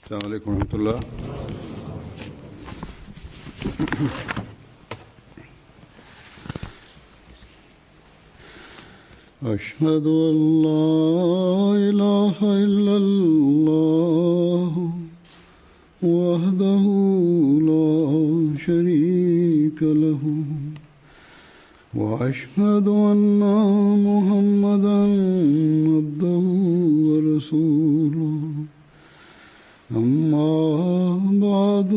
السلام عليكم ورحمة الله. أشهد أن لا إله إلا الله وحده لا شريك له وأشهد أن محمدا عبده ورسوله أما بعد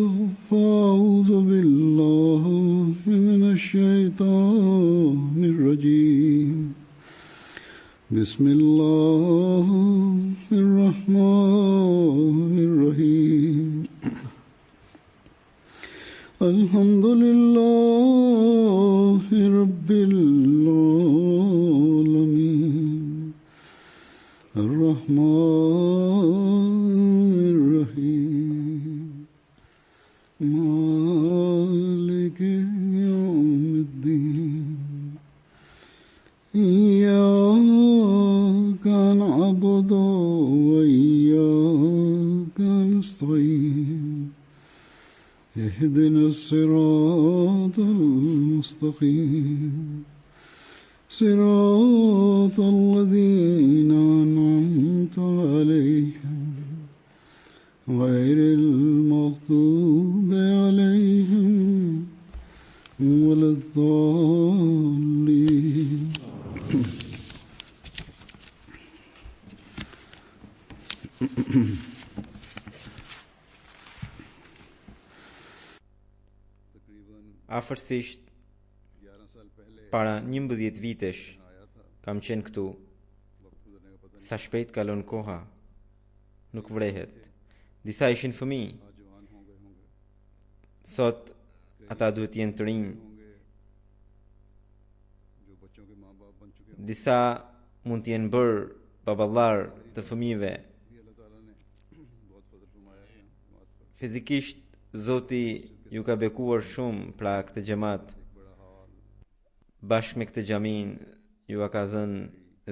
فأعوذ بالله من الشيطان الرجيم بسم الله الرحمن الرحيم الحمد لله رب العالمين الرحمن الرحيم مالك يوم الدين إياك نعبد وإياك نستعين اهدنا الصراط المستقيم صراط الذين أنعمت عليهم غير المغضوب عليهم ولا الضالين. Afërsisht para 11 vitesh kam qenë këtu. Sa shpejt kalon koha, nuk vrehet. Disa ishin fëmijë. Sot ata duhet jenë të rinj. Disa mund të jenë bërë baballar të fëmijëve. Fizikisht Zoti ju ka bekuar shumë pra këtë xhamat. Bashkë me këtë xhamin ju ka dhënë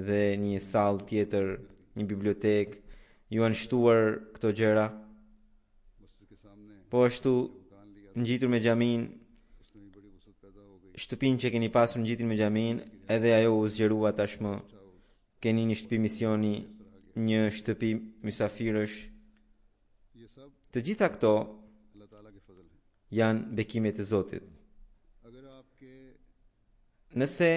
dhe një sallë tjetër, një bibliotekë, ju kanë shtuar këto gjëra. Po ashtu ngjitur me xhamin, shtëpinë që keni pasur ngjitur me xhamin, edhe ajo u zgjerua tashmë. Keni një shtëpi misioni, një shtëpi mysafirësh. Të gjitha këto janë bekimet e Zotit. Nëse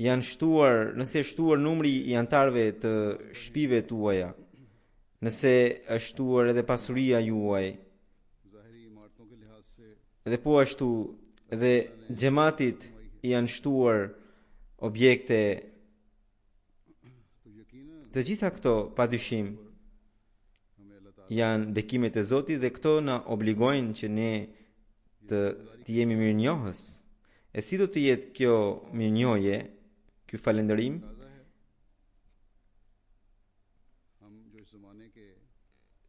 janë shtuar, nëse është shtuar numri i antarëve të shtëpive tuaja, nëse është shtuar edhe pasuria juaj, dhe po ashtu edhe xhamatit i janë shtuar objekte, të gjitha këto padyshim janë bekimet e Zotit dhe këto na obligojnë që ne të jemi mirënjohës. E si do të jetë kjo mirënjohje, ky falënderim?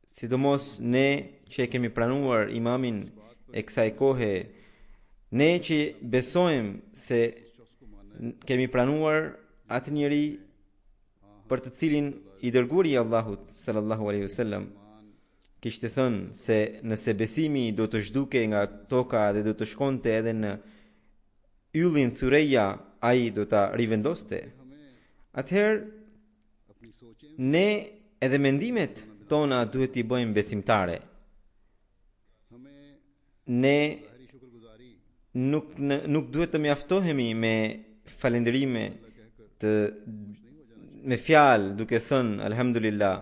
Sidomos ne që e kemi pranuar imamin e kësaj kohe, ne që besojmë se kemi pranuar atë njeri për të cilin i dërguari i Allahut sallallahu alaihi wasallam kishte thënë se nëse besimi do të zhduke nga toka dhe do të shkonte edhe në yllin Thureja, ai do ta rivendoste. Atëherë ne edhe mendimet tona duhet t'i bëjmë besimtare. Ne nuk duhet të mjaftohemi me falënderime me fjalë duke thënë alhamdulillah,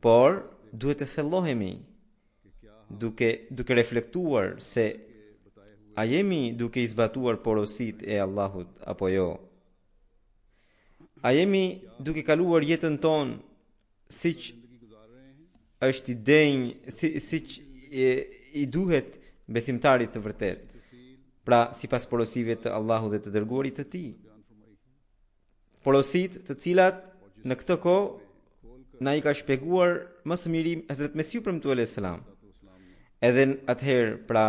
por duhet të thellohemi duke reflektuar se a jemi duke i zbatuar porositë e Allahut apo jo? A jemi duke kaluar jetën tonë siç është i denjë, siç i duhet besimtarit të vërtet, pra sipas porosive të Allahut dhe të dërguarit të tij. Porositë të cilat në këtë kohë na i ka shpjeguar më së miri Hazrat Mesiu premtuar alayhis salam. Edhe atëherë, pra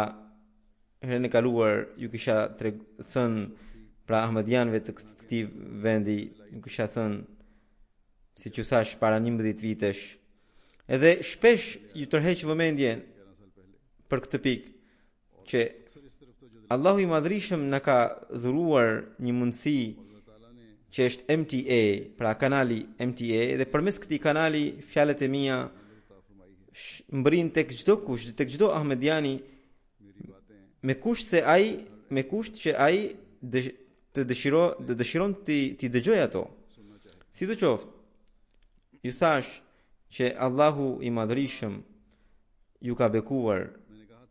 herën e kaluar ju kisha thënë pra ahmadianëve të këtij vendi, ju kisha thënë, siç u thash para 11 vitesh, Edhe shpesh ju tërheq vëmendjen për këtë pikë që Allahu i Madhrishëm na ka dhuruar një mundësi që është MTA, pra kanali MTA, dhe përmes këtij kanali fjalët e mia mbrin tek çdo kush, tek çdo ahmediani, me kusht që ai të dëshiron ti dëgjoj ato. Sidoqoftë, ju thash që Allahu i Madhrishëm ju ka bekuar,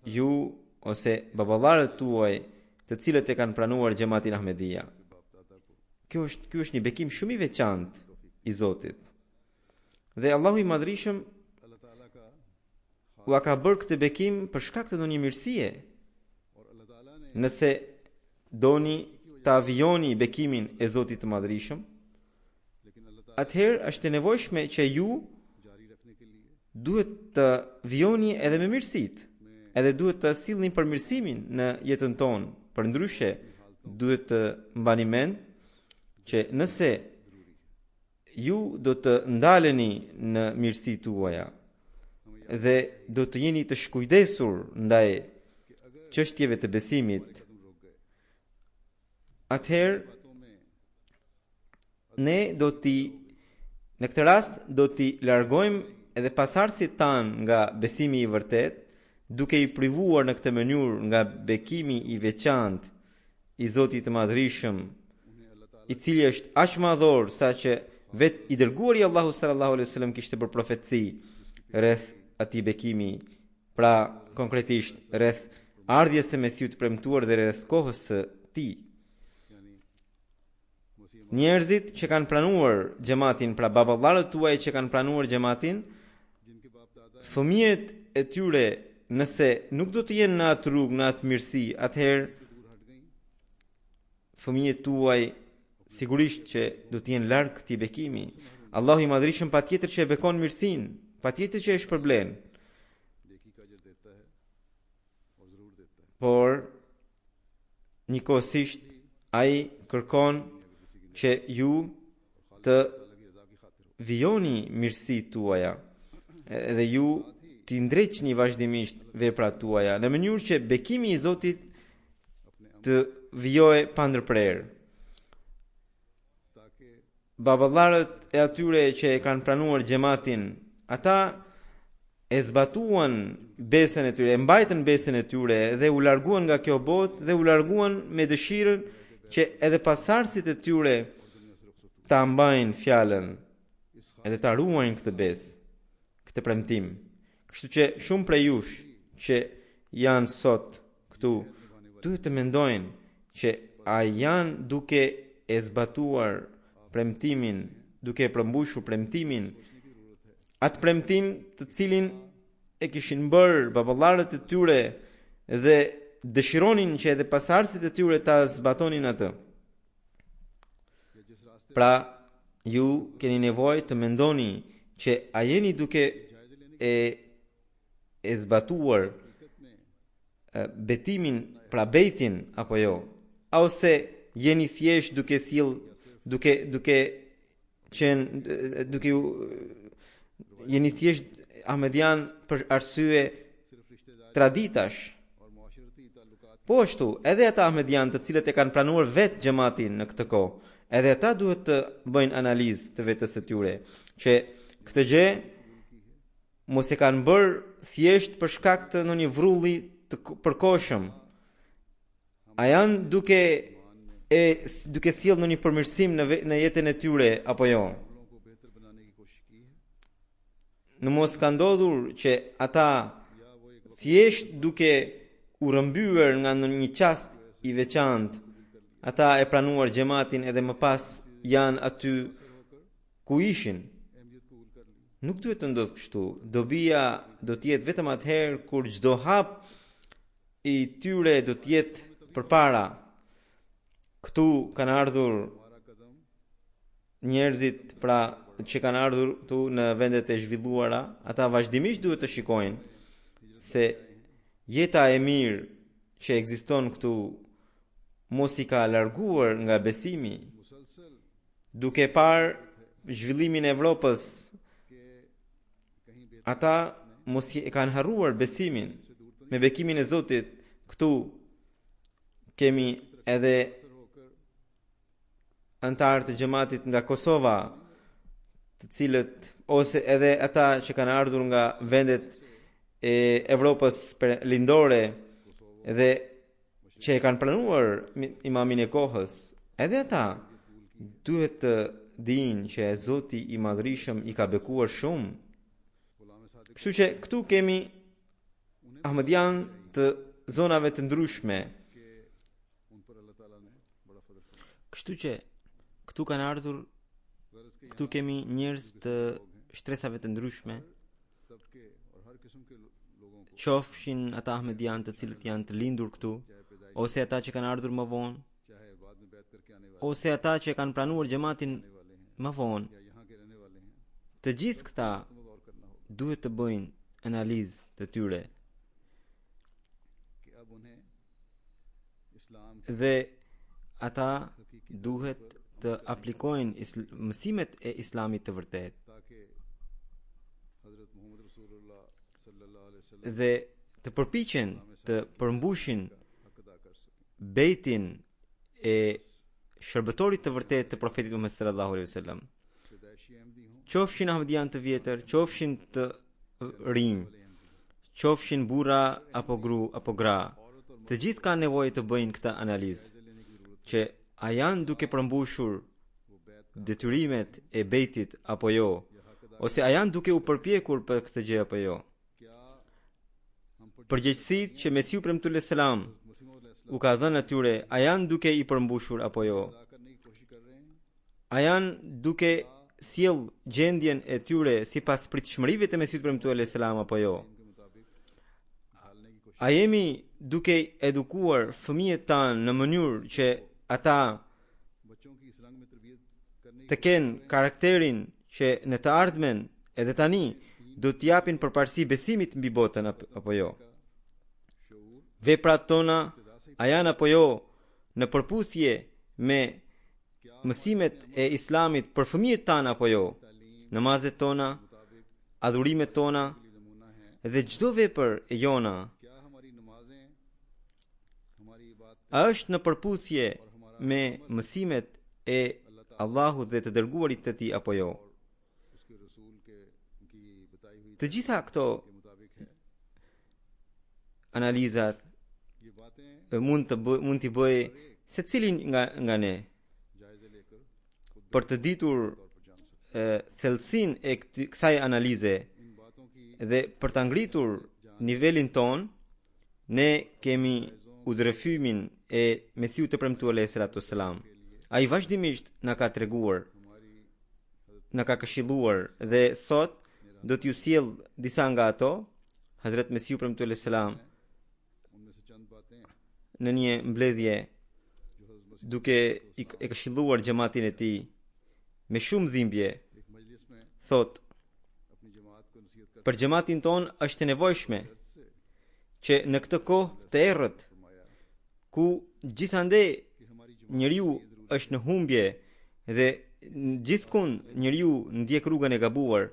ju ose baballarët tuaj, të cilët e kanë pranuar xhamatin Ahmedia. Ky është një bekim shumë i veçantë i Zotit. Dhe Allahu i Madhrishëm u ka bërë këtë bekim për shkak të ndonjë mirësie. Nëse doni ta vijoni bekimin e Zotit të Madhrishëm, atëherë është e nevojshme që ju duhet të vijoni edhe me mirësitë, edhe duhet të sillni përmirësimin në jetën tonë. Përndryshe, duhet të mbani mend që nëse ju do të ndaleni në mirësitë tuaja dhe do të jeni të shkujdesur ndaj çështjeve të besimit, atëherë ne në këtë rast do t'i largojmë edhe pasardhësit tanë nga besimi i vërtet, duke i privuar në këtë mënyrë nga bekimi i veçantë i Zotit të Madhrishëm, i cili është aq madhor sa që vetë i dërguari Allahu sallallahu alaihi wasallam kishte bërë profeci rreth atij bekimi, pra konkretisht rreth ardhjes së Mesiut të premtuar dhe rreth kohës së tij. Njerëzit që kanë pranuar xhamatin, pra baballarët tuaj që kanë pranuar xhamatin, fëmijët e tyre nëse nuk do të jenë në atë rrugë, në atë mirësi, atëherë fëmijët tuaj sigurisht që do të jenë larg këtij bekimi. Allahu i Madhrishëm patjetër që e bekon mirësinë, patjetër që e shpërblen. Por njëkohësisht ai kërkon që ju të vijoni mirësitë tuaja edhe ju t'i ndreqni vazhdimisht veprat tuaja në mënyrë që bekimi i Zotit të vijojë pa ndërprerje. Baballarët e atyre që e kanë pranuar xhamatin, ata e zbatuan besën e tyre, e mbajtën besën e tyre dhe u larguan nga kjo botë dhe u larguan me dëshirën që edhe pasardhësit e tyre ta mbajnë fjalën edhe ta ruajnë këtë besë, këtë premtim. Kështu që shumë prej jush që janë sot këtu duhet të mendojnë që a janë duke e zbatuar premtimin, duke e përmbushur premtimin, atë premtim të cilin e kishin bërë baballarët e tyre dhe dëshironin që edhe pasardhësit e tyre ta zbatonin atë. Pra, ju keni nevojë të mendoni që a jeni duke e zbatuar betimin, pra bejtin apo jo, ose jeni thjesht jeni thjesht ahmedian për arsye traditash. Po ashtu, edhe ata ahmedian të cilët e kanë pranuar vetë xhamatin në këtë kohë, edhe ata duhet të bëjnë analizë të vetës së tyre, që këtë gjë mos e kanë bërë thjesht për shkak të ndonjë vrulli të përkohshëm. A janë duke sjellë ndonjë përmirësim në jetën e tyre apo jo? Në mos ka ndodhur që ata thjesht duke u rëmbyer nga një qast i veçantë, ata e pranuar xhamatin edhe më pas janë aty ku ishin. Nuk duhet të ndodhë kështu. Dobia do të jetë vetëm atëherë kur çdo hap i tyre do të jetë përpara. Këtu kanë ardhur njerëzit, pra që kanë ardhur këtu në vendet e zhvilluara, ata vazhdimisht duhet të shikojnë se jeta e mirë që ekziston këtu mos i ka larguar nga besimi, duke parë zhvillimin e Evropës, ata mos e kanë harruar besimin me bekimin e Zotit. Këtu kemi edhe antarë të xhamatit nga Kosova, të cilët ose edhe ata që kanë ardhur nga vendet e Evropës lindore dhe që e kanë pranuar imamin e kohës, edhe ata duhet të dinë që Zoti i Madhërisëm i ka bekuar shumë. Kështu që këtu kemi Ahmadian të zonave të ndryshme. Kështu që këtu kanë ardhur, këtu kemi njerëz të shtresave të ndryshme, qofshin ata Ahmedian të cilët janë të lindur këtu, ose ata që kanë ardhur më vonë, ose ata që kanë pranuar xhamatin më vonë. Të gjithë këta duhet të bëjnë analizë të tyre dhe ata duhet të aplikojnë mësimet e Islamit të vërtet dhe të përpiqen të përmbushin bejtin e shërbëtorit të vërtet të profetit Muhammed sallallahu alaihi wasallam. Qofshin Ahmedian të vjetër, qofshin të rinj, qofshin burra apo gru apo gra, të gjithë kanë nevojë të bëjnë këtë analizë, që a janë duke përmbushur detyrimet e bejtit apo jo, ose a janë duke u përpjekur për këtë gjë apo jo. Përgjegjësitë që Mesiu premtuar selam u ka dhënë atyre, a janë duke i përmbushur apo jo? A janë duke sjell gjendjen e tyre sipas pritshmërive të Mesiut premtuar selam apo jo? A jemi duke edukuar fëmijët tanë në mënyrë që ata të kenë karakterin që në të ardhmen edhe tani do të japin përparësi besimit mbi botën apo jo? Veprat tona a janë apo jo në përputhje me mësimet e Islamit për fëmijët tanë apo jo? Namazet tona, adhurimet tona dhe çdo vepër e jona a është në përputhje me mësimet e Allahut dhe të dërguarit të tij apo jo? Të gjitha këto analizat mund t'i bëj secilin nga ne për të ditur thellësinë e kësaj analize dhe për ta ngritur nivelin ton. Ne kemi udhërfimin e Mesiut të premtuar alayhi salatu wassalam. Ai vazhdimisht na ka treguar, na ka këshilluar dhe sot do t'ju sjell disa nga ato. Hazrat Mesiu premtuar alayhi salam në një mbledhje duke e këshilluar xhamatin e tij me shumë dhimbje thot: për xhamatin ton është e nevojshme që në këtë kohë të errët ku gjithandej njeriu është në humbje dhe gjithkund njeriu ndjek rrugën e gabuar,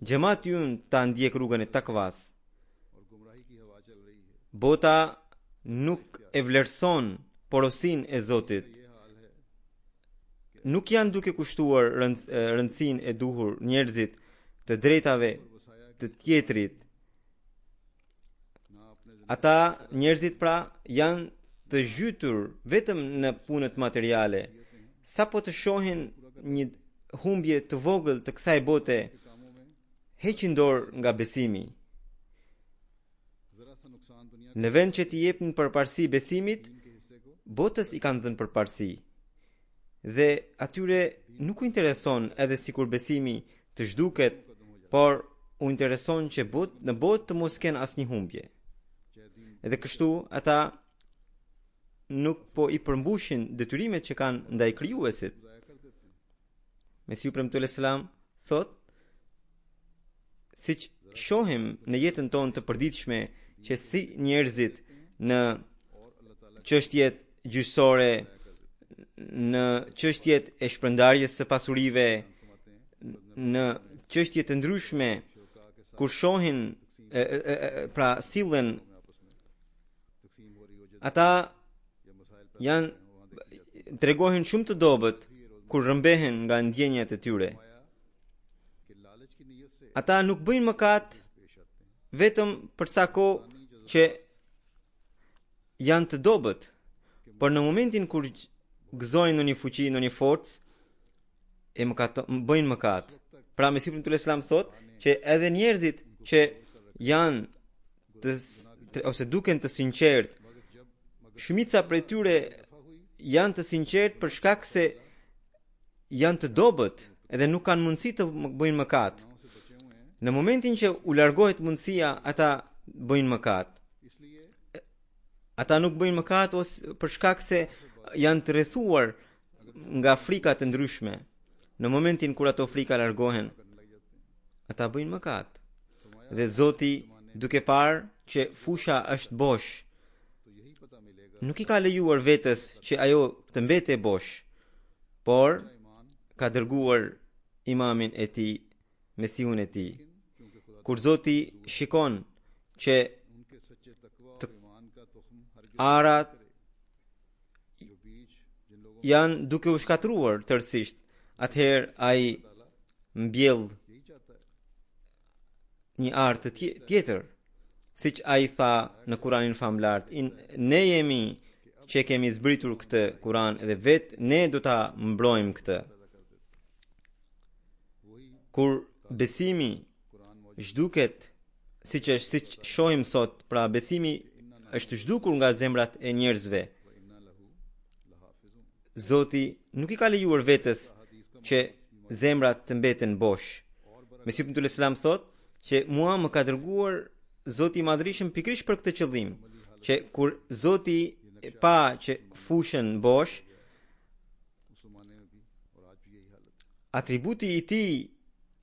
xhamati ynë ta ndjek rrugën e takvas. Bota nuk e vlerëson porosin e Zotit. Nuk janë duke kushtuar rëndësinë e duhur njerëzit të drejtave të tjetrit. Ata njerëzit pra janë të zhytur vetëm në punët materiale. Sa po të shohin një humbje të vogël të kësaj bote, heqin dorë nga besimi. Në vend që t'i jepnin përparësi besimit, botës i kanë dhënë përparësi. Dhe atyre nuk u intereson edhe sikur besimi të zhduket, por u intereson që në botë të mos kenë asnjë humbje. Edhe kështu ata nuk po i përmbushin detyrimet që kanë ndaj krijuesit. Mesiu premtuar selam thot: siç shohim në jetën tonë të përditshme që si njerëzit në çështjet gjyqësore, në çështjet e shpërndarjes së pasurive, në çështje të ndryshme kur shohin pra sillen ata janë tregohen shumë të dobët kur rëmbehen nga ndjenjat e tyre. Ata nuk bëjnë mëkat vetëm për sa kohë që janë të dobët, por në momentin kur gëzojnë në një fuqi, në një forcë, bëjnë mëkat. Pra Mesihut të Islam thot që edhe njerëzit që janë ose duken të sinqert, shumica prej tyre janë të sinqert për shkak se janë të dobët edhe nuk kanë mundësi të bëjnë mëkat. Në momentin që u largohet mundësia, ata bëjnë mëkat. Ata nuk bëjnë mëkat ose për shkak se janë të rrethuar nga frika të ndryshme. Në momentin kur ato frika largohen, ata bëjnë mëkat. Dhe Zoti, duke parë që fusha është bosh, nuk i ka lejuar vetes që ajo të mbetë bosh, por ka dërguar imamin e tij, Mesihun e tij. Kur Zoti shikon që arat janë duke u shkatruar tërësisht, atëherë ai mbjell një art tjetër, siç ai tha në Kuranin famlar, ne jemi që kemi zbritur këtë Kuran dhe vetë ne do ta mbrojmë këtë. Kur besimi zhduket siç shohim sot, pra besimi është zhdukur nga zemrat e njerëzve, Zoti nuk i ka lejuar vetes që zemrat të mbeten bosh. Mesihut të Islam thot që mua më ka dërguar Zoti i Madhërisht pikërisht për këtë qëllim, që kur Zoti pa që fushën bosh, atributi i tij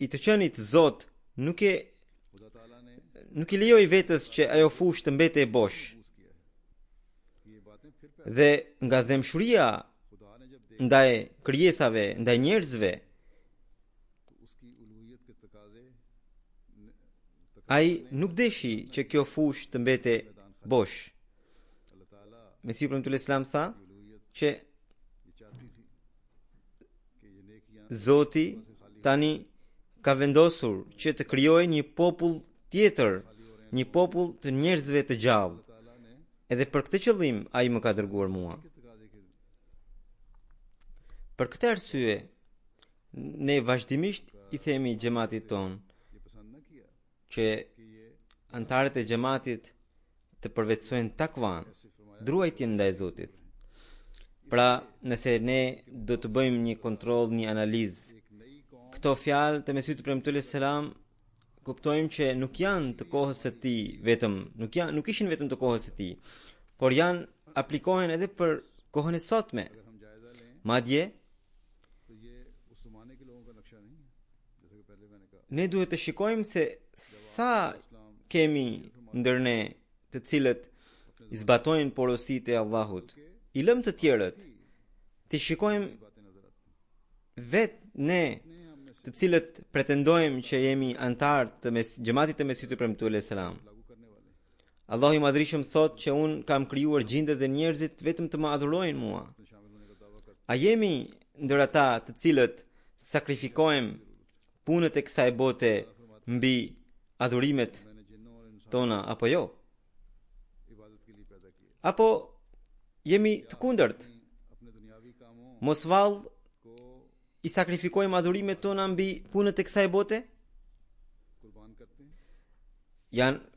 i të qenit Zot nuk i lejoi vetes që ajo fushë të mbete bosh. Dhe nga dëmshuria ndaj krijesave, ndaj njerëzve, ai nuk deshi që kjo fushë të mbete bosh. Mesihu të Islam tha që Zoti tani ka vendosur që të krijojë një popull tjetër, një popull të njerëzve të gjallë. Edhe për këtë qëllim ai më ka dërguar mua. Për këtë arsye, ne vazhdimisht i themi xhamatit ton që antarët e xhamatit të përvetsojnë takvan, druajtjen ndaj Zotit. Pra, nëse ne do të bëjmë një kontroll, një analizë, këto fjalë të Mesihut premtuar selam kuptojmë që nuk janë të kohës së tij vetëm, nuk ishin vetëm të kohës së tij, por aplikohen edhe për kohën e sotme. Madje ne duhet të shikojmë se sa kemi ndër ne të cilët i zbatojnë porositë e Allahut. I lëm të tjerët të shikojmë vetë ne të cilët pretendojmë që jemi antar të xhamatit të Mesihut premtuar selam. Allahu i Madhërisht thot që unë kam krijuar gjindet dhe njerëzit vetëm të më adhurojnë mua. A jemi ndër ata të cilët sakrifikojmë punët e kësaj bote mbi adhurimet tona apo jo? Apo jemi të kundërt? Mos vallë i sakrifikojmë adhurimet tona mbi punët e kësaj bote?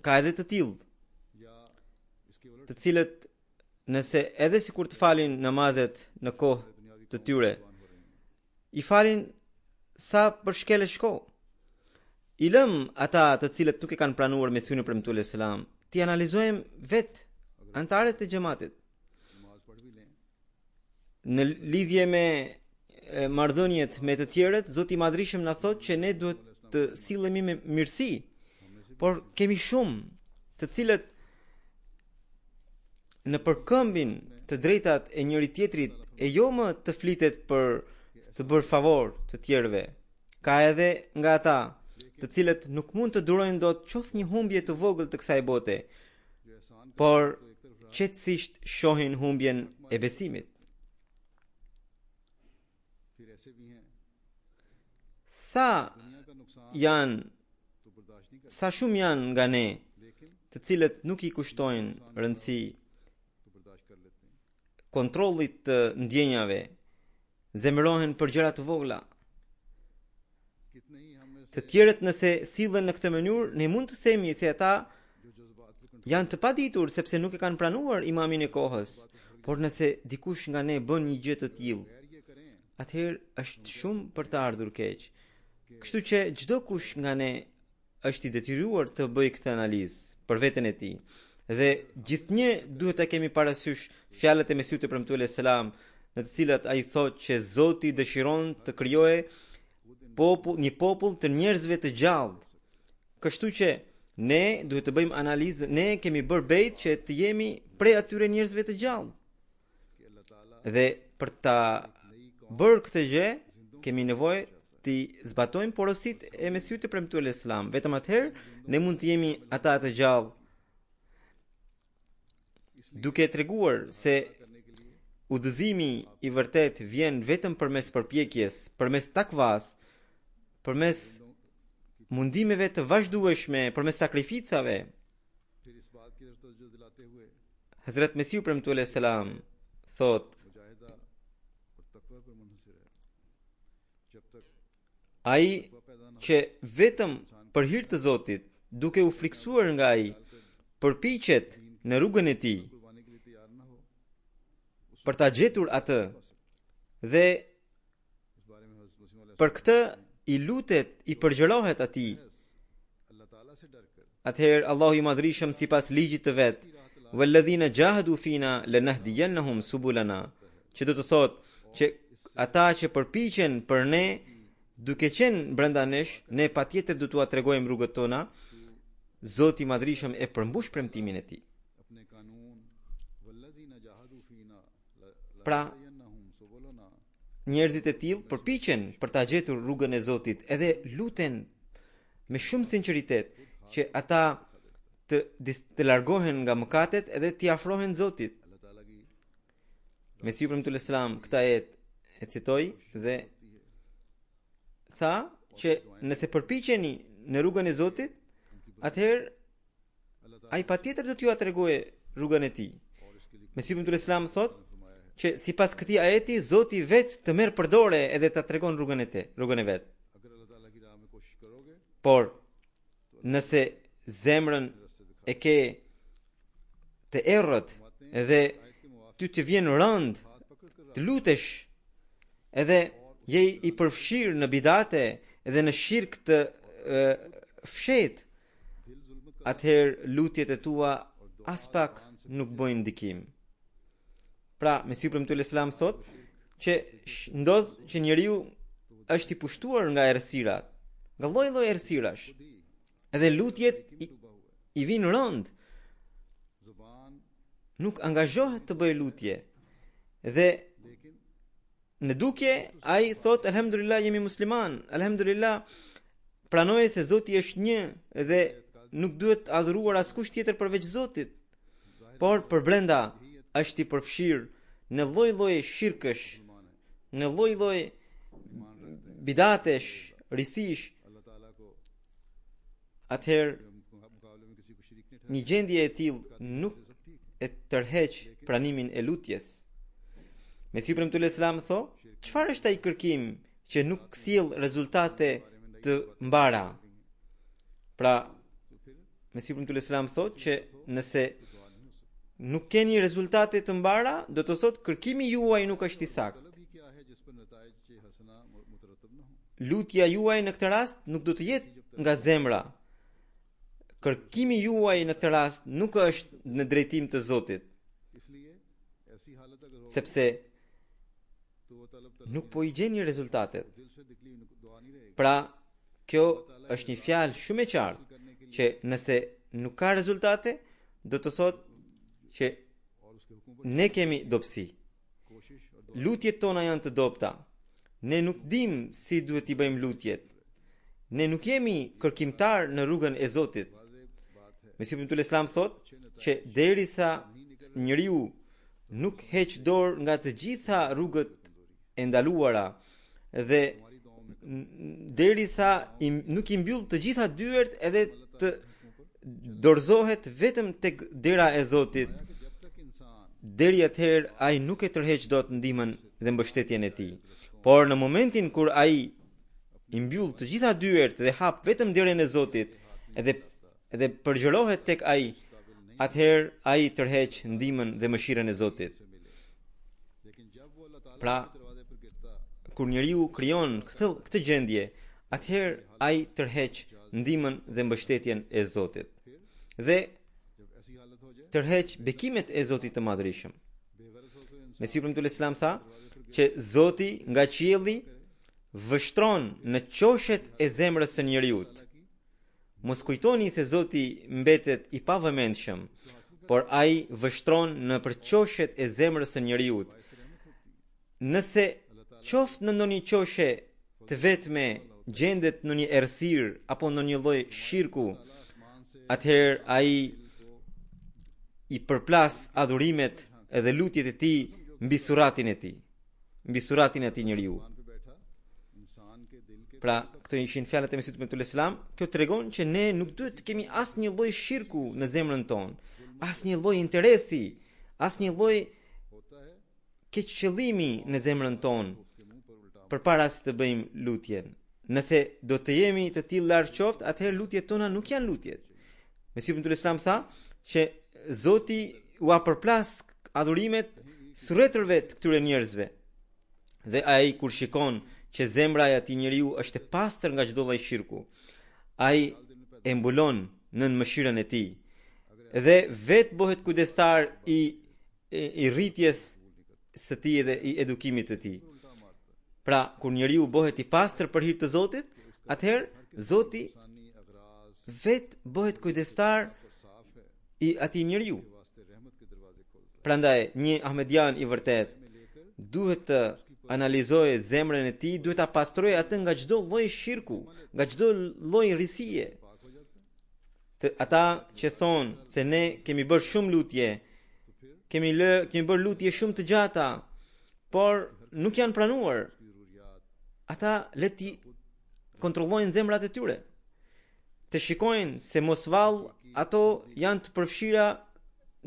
Ka edhe të tillë, të cilët nëse edhe sikur të falin namazet në kohë të tyre, i falin sa për shkele shko. I lëm ata të cilët nuk e kanë pranuar Mesihun premtuar selam, ti analizojmë vetë antarët e xhamatit. Në lidhje me marrëdhëniet me të tjerët, Zoti i Madhërisht na thotë që ne duhet të sillemi me mirësi, por kemi shumë të cilët në përkëmbin të drejtat e njëri tjetrit e jo më të flitet për të bërë favor të tjerëve. Ka edhe nga ata të cilët nuk mund të durojnë dot qoftë një humbje të vogël të kësaj bote, por qetësisht shohin humbjen e besimit. Sa shumë janë nga ne, të cilët nuk i kushtojnë rëndësi kontrollit të ndjenjave, zemërohen për gjëra të vogla. Të tjerët nëse sillen në këtë mënyrë, ne mund të themi se ata janë të paditur sepse nuk e kanë pranuar imamin e kohës, por nëse dikush nga ne bën një gjë të tillë, atëherë është shumë për të ardhur keq. Kështu që çdo kush nga ne është i detyruar të bëjë këtë analizë për veten e tij. Dhe gjithnjë duhet ta kemi parasysh fjalët e Mesihut e premtuar selam, në të cilat ai thotë që Zoti dëshiron të krijojë një popull të njerëzve të gjallë. Kështu që ne duhet të bëjmë analizë, ne kemi bërë bejt që të jemi prej atyre njerëzve të gjallë. Dhe për ta bërë këtë gjë, kemi nevojë të zbatojmë porositë e Mesihut e premtuar selam. Vetëm atëherë ne mund të jemi ata të gjallë, duke treguar se udhëzimi i vërtet vjen vetëm përmes përpjekjes, përmes takvas, përmes mundimeve të vazhdueshme, përmes sakrificave. Hazrat Mesihu premtuar selam thot: ai që vetëm për hir të Zotit, duke u friksuar nga ai, përpiqet në rrugën e tij për ta gjetur atë, dhe për këtë i lutet, i përgjërohet atij, atëherë Allahu i Madhrishëm sipas ligjit të vet, "Walladhina jahadu fina lanahdiyannahum subulana", që do të thotë që ata që përpiqen për ne, duke qenë brenda nesh, ne patjetër do t'ua tregojmë rrugët tona. Zoti i Madhrishëm e përmbush premtimin e tij. Pra, njerëzit e tillë përpiqen për ta gjetur rrugën e Zotit, edhe luten me shumë sinqeritet që ata të largohen nga mëkatet edhe t'i afrohen Zotit. Mesihu premtuar selam këtë ajet e citoi dhe tha që nëse përpiqeni në rrugën e Zotit, atëherë ai patjetër do t'ju tregojë rrugën e tij. Mesihu premtuar selam thotë që sipas këtij ajeti Zoti vetë të merr përdore edhe ta tregon rrugën e vet. Por nëse zemrën e ke të errët edhe ty të vjen rënd të lutesh edhe je i përfshirë në bidate edhe në shirk të fshet, atëherë lutjet e tua as pak nuk bojnë ndikim. Pra, Mesihu premtuar selam thot që ndodh që njeriu është i pushtuar nga errësirat, nga lloj-lloj errësirash, edhe lutjet i vinë rënd, nuk angazhohet të bëjë lutje, dhe në dukje ai thot alhamdulillah jemi musliman, alhamdulillah pranoj se Zoti është një dhe nuk duhet adhuruar askush tjetër përveç Zotit, por për brenda është i përfshirë në lloj-lloj shirkësh, në lloj-lloj bidatesh, risish. Atëherë një gjendje e tillë nuk e tërheq pranimin e lutjes. Mesihu premtuar selam tho, çfarë është ai kërkim që nuk sjell rezultate të mbara? Pra, Mesihu premtuar selam thotë që nëse nuk keni rezultate të mbara, do të thotë kërkimi juaj nuk është i saktë. Lutja juaj në këtë rast nuk do të jetë nga zemra. Kërkimi juaj në këtë rast nuk është në drejtim të Zotit, sepse nuk po i gjeni rezultatet. Pra, kjo është një fjalë shumë e qartë që nëse nuk ka rezultate, do të thotë që ne kemi dobësi. Lutjet tona janë të dobta. Ne nuk dim si duhet t'i bëjmë lutjet. Ne nuk jemi kërkimtar në rrugën e Zotit. Mesihu ibn Islam thot që derisa njeriu nuk heq dorë nga të gjitha rrugët e ndaluara dhe derisa nuk i mbyll të gjitha dyert edhe të dorëzohet vetëm tek dera e Zotit, deri atëherë ai nuk e tërheq dot ndihmën dhe mbështetjen e tij. Por në momentin kur ai i mbyll të gjitha dyert dhe hap vetëm derën e Zotit edhe përgjërohet tek ai, atëherë ai tërheq ndihmën dhe mëshirën e Zotit. Pra, kur njeriu krijon këtë gjendje, atëherë ai tërheq ndihmën dhe mbështetjen e Zotit dhe tërheq bekimet e Zotit të Madhërisëm. Mesihu ibn Islam tha që Zoti nga qielli vështron në qoshet e zemrës së njeriut. Mos kujtoni se Zoti mbetet i pavëmendshëm, por ai vështron në përqoshet e zemrës së njeriut. Nëse qoftë në ndonjë qoshe të vetme gjendet në një errësirë apo në një lloj shirku, atëherë ai i përplas adhurimet edhe lutjet e tij mbi suratin e tij, mbi suratin e atij njeriu. Pra, këto ishin fjalët e Mesihut ibn Islam. Kjo tregon që ne nuk duhet të kemi asnjë lloj shirku në zemrën tonë, asnjë lloj interesi, asnjë lloj keqqëllimi në zemrën tonë përpara se të bëjmë lutjen. Nëse do të jemi të tillë larg qoftë, atëherë lutjet tona nuk janë lutjet. Mesihu ibn Islam tha që Zoti u përplas adhurimet suretërve të këtyre njerëzve. Dhe ai kur shikon që zemra e atij njeriu është e pastër nga çdo lloj shirku, ai e mbulon nën mëshirën e tij dhe vetë bëhet kujdestar i rritjes së tij dhe i edukimit të tij. Pra, kur njeriu bëhet i pastër për hir të Zotit, atëherë Zoti vetë bëhet kujdestar i atij njeriu. Prandaj një ahmedian i vërtet duhet të analizojë zemrën e tij, duhet ta pastrojë atë nga çdo lloj shirku, nga çdo lloj rrisie. Ata që thonë se ne kemi bërë shumë lutje, kemi bërë lutje shumë të gjata, por nuk janë pranuar, ata le të kontrollojnë zemrat e tyre, të shikojnë se mos vallë ato janë të përfshira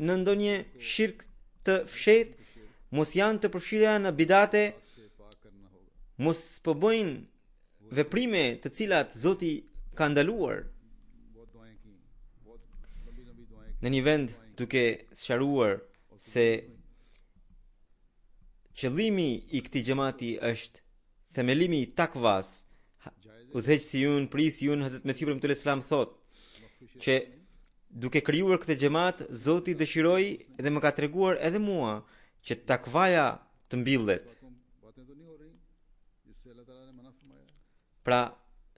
në ndonjë shirk të fshehtë, mos janë të përfshira në bidate, mos po bëjnë veprime të cilat Zoti ka ndaluar. Në një vend duke sqaruar se qëllimi i këtij xhamati është themelimi i takvas, udhëheqësi ynë, prisi ynë Hazrat Mesihu ibn Islam thot që duke krijuar këtë xhamat, Zoti dëshiroi dhe më ka treguar edhe mua që takvaja të mbillet. Pra,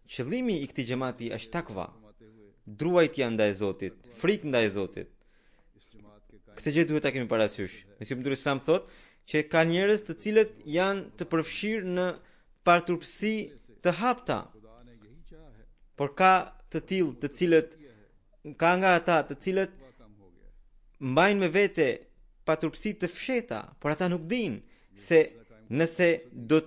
qëllimi i këtij xhamati është takva, druajtja ndaj Zotit, frikë ndaj Zotit. Këtë gjë duhet ta kemi parasysh. Mesihu ibn Islam thot që ka njerëz të cilët janë të përfshirë në parturpsi të hapta, por ka të tillë të cilët ka nga ata të cilët mbajnë me vete paturpsi të fshehta, por ata nuk dinë se nëse do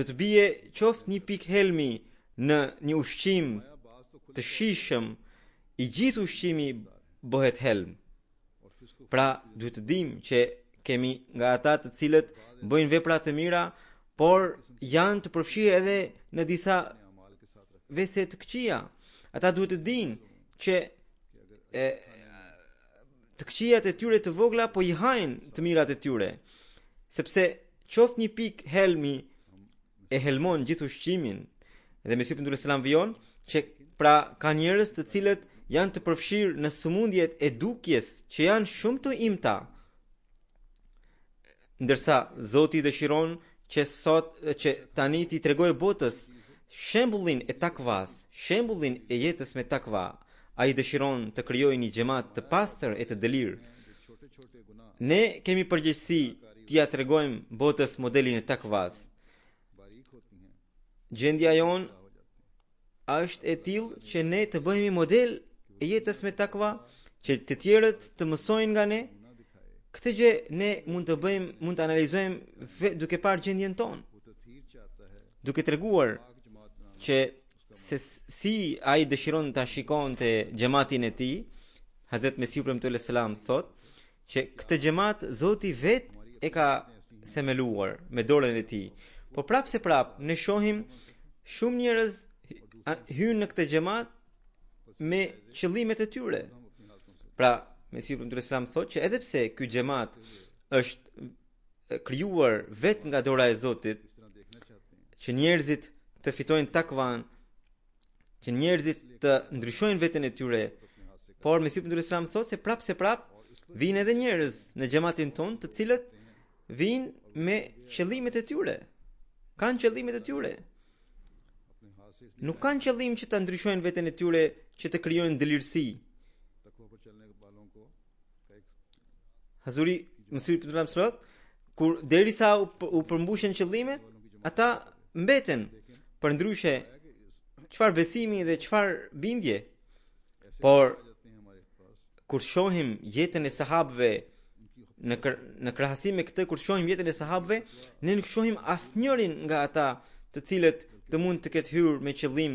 të bie qoftë një pikë helmi në një ushqim të shijshëm, i gjithë ushqimi bëhet helm. Pra, duhet të dimë që kemi nga ata të cilët bëjnë vepra të mira, por janë të përfshirë edhe në disa vese të këqija. Ata duhet të dinë që të këqijat e tyre të vogla po i hajnë të mirat e tyre, sepse qoftë një pikë helmi e helmon gjithë ushqimin. Dhe Mesihu ibn Islam vijon që pra ka njerëz të cilët janë të përfshirë në sëmundjet e dukjes që janë shumë të imta, ndërsa Zoti dëshiron që tani t'i tregojë botës shembullin e takvas, shembullin e jetës me takva. Ai dëshiron të krijojë një xhamat të pastër e të dëlirë. Ne kemi përgjegjësi t'ia tregojmë botës modelin e takvas. Gjendja jon është e tillë që ne të bëhemi model e jetës me takva, që të tjerët të mësojnë nga ne. Këtë gjë ne mund të bëjmë, mund të analizojmë duke parë gjendjen tonë, duke treguar që se si ai dëshiron ta shikonte xhamatin e tij. Hazrat Mesiu premtuar selam thot që këtë xhamat Zoti vet e ka themeluar me dorën e tij. Po prapse prap ne shohim shumë njerëz hynë në këtë xhamat me qëllimet e tyre. Pra, Mesiu premtuar selam thot që edhe pse ky xhamat është krijuar vetë nga dora e Zotit, që njerëzit të fitojnë takvan, që njerëzit të ndryshojnë veten e tyre, por Mesiu premtuar selam thot se prap vinë edhe njerëz në xhamatin ton, të cilët vinë me qëllimet e tyre. Kanë qëllimet e tyre. Nuk kanë qëllim që ta ndryshojnë veten e tyre, që të krijojnë dëlirësi. Hazuri Mesiu premtuar selam, kur derisa u përmbushen qëllimet, ata mbeten për ndryshe çfarë besimi dhe çfarë bindje. Por kur shohim jetën e sahabëve në krahasim me këtë, kur shohim jetën e sahabëve, ne nuk shohim asnjërin nga ata të cilët të mund të ketë hyrë me qëllim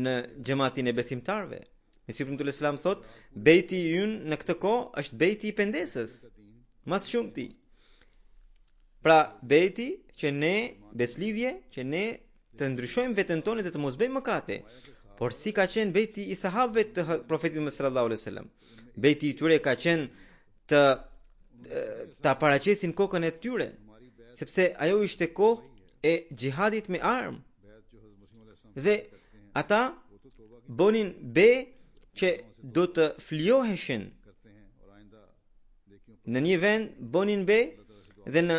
në xhamatin e besimtarëve. Mesiu premtuar selam thot, bejti ynë në këtë kohë është bejti i pendesës, mas shumti. Pra, bejti që ne beslidhje, që ne të ndryshojmë veten tonë dhe të mos bëjmë mëkate. Por si ka qenë bejti i sahabëve të profetit Muhammed sallallahu alaihi wasallam. Bejti i tyre ka qenë ta paraqesin kokën e tyre, sepse ajo ishte kohë e xhihadit me armë. Dhe ata bonin be që do të flioheshin në një vend, bonin be dhe në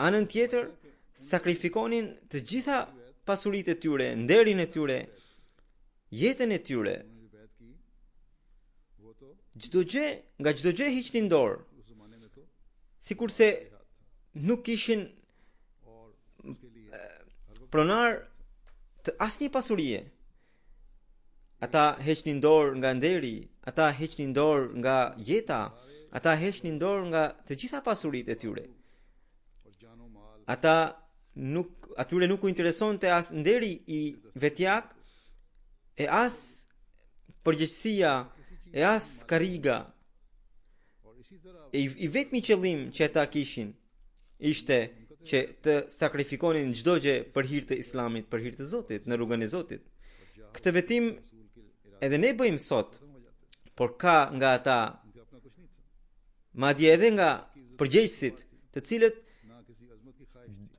anën tjetër sakrifikonin të gjitha pasuritë e tyre, nderin e tyre, jetën e tyre. Nga çdo gjë hiqnin dorë. Sikurse nuk kishin pronar të asnjë pasurie. Ata heqnin dorë nga nderi, ata heqnin dorë nga jeta, ata heqnin dorë nga të gjitha pasuritë e tyre. Atyre nuk u interesonte as nderi i vetjak, e as përgjegjësia, e as kariga. I vetmi qëllim që ata kishin ishte që të sakrifikonin çdo gjë për hir të Islamit, për hir të Zotit, në rrugën e Zotit. Këtë vetim edhe ne bëjmë sot, por ka nga ata, madje edhe nga përgjegjësit, të cilët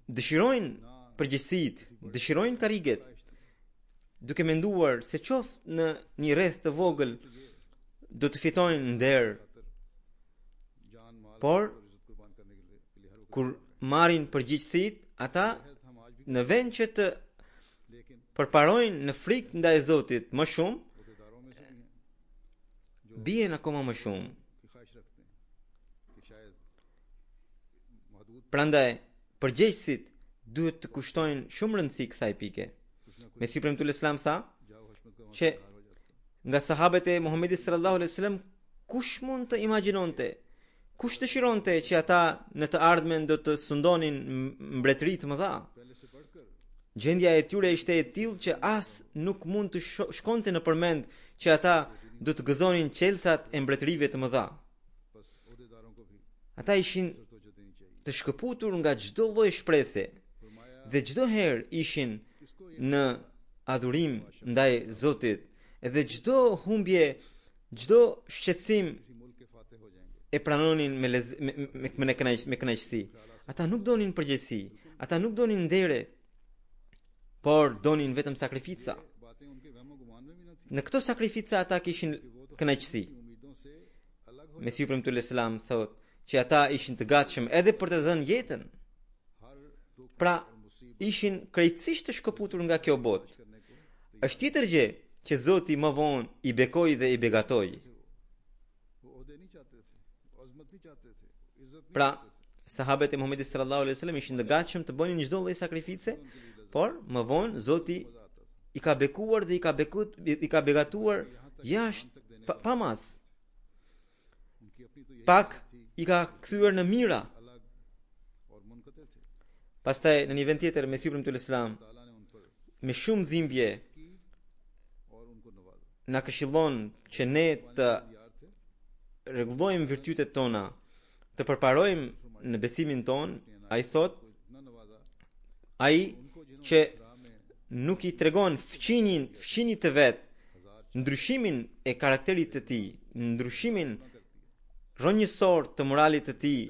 dëshirojnë përgjegjësitë, dëshirojnë kariget, duke menduar se qoftë në një rreth të vogël do të fitojnë nder. Por kur marrin përgjegjësitë, ata në vend që të përparojnë në frikë ndaj Zotit më shumë, bien akoma më shumë. Prandaj përgjegjësit duhet të kushtojnë shumë rëndësi kësaj pike. Mesiu premtuar selam tha që nga sahabët e Muhamedit sallallahu alaihi wasallam kush mund të imagjinonte, kush dëshironte që ata në të ardhmen do të sundonin mbretëri të mëdha. Gjendja e tyre ishte e tillë që as nuk mund të shkonte në përmend që ata do të gëzonin qelsat e mbretërive të mëdha. Ata ishin të shkëputur nga çdo lloj shprese dhe çdo herë ishin në adhurim ndaj Zotit, edhe çdo humbje, çdo shqetësim e pranonin me kënaqësi. Ata nuk donin përgjegjësi, ata nuk donin ndere, por donin vetëm sakrifica. Në këto sakrifica ata kishin kënaqësi. Mesiu premtuar selam thotë që ata ishin të gatshëm edhe për të dhënë jetën. Pra, ishin krejtësisht të shkëputur nga kjo botë. Është tjetër gjë që Zoti më vonë i bekoi dhe i begatoi. Pra, sahabët e Muhamedit sallallahu alaihi wasallam ishin të gatshëm të bënin çdo lloj sakrifice, por më vonë Zoti i ka bekuar dhe i ka begatuar jashtë pamas. Pak i ka kthyer në mira. Pastaj në një vend tjetër Mesihu premtuar Islam me shumë dhimbje na këshillon që ne të rregullojmë virtytet tona, të përparojmë në besimin ton. Ai thot, ai që nuk i tregon fqinjit të vet, ndryshimin e karakterit të tij, ndryshimin rrënjësor të moralit të tij.